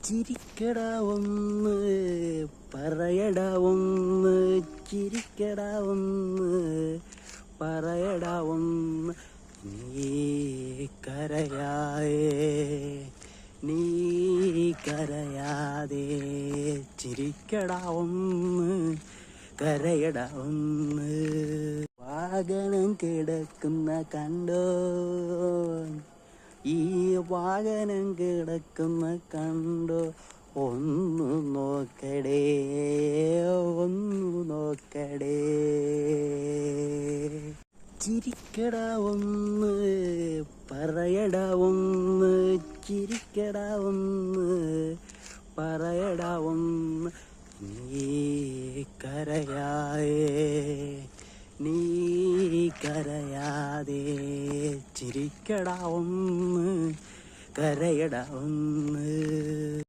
ചിരിക്കടാ ഒന്ന് പറയടാ ഒന്ന് ചിരിക്കടാ ഒന്ന് പറയടാ ഒന്ന് നീ കരയാതെ നീ കരയാതെ ചിരിക്കടാ ഒന്ന് കരയടാ ഒന്ന് വാഹനം കിടക്കുന്ന കണ്ടോ ഈ വാഹനം കിടക്കുന്ന കണ്ടോ ഒന്നു നോക്കടേ ഒന്നു നോക്കടേ ചിരിക്കടാ ഒന്ന് പറയടാ ഒന്ന് ചിരിക്കടാ ഒന്ന് പറയടാ ഒന്ന് നീ കരയാതെ നീ കരയാതെ ചിരിക്കടാ ഒന്ന് കരയടാ ഒന്ന്.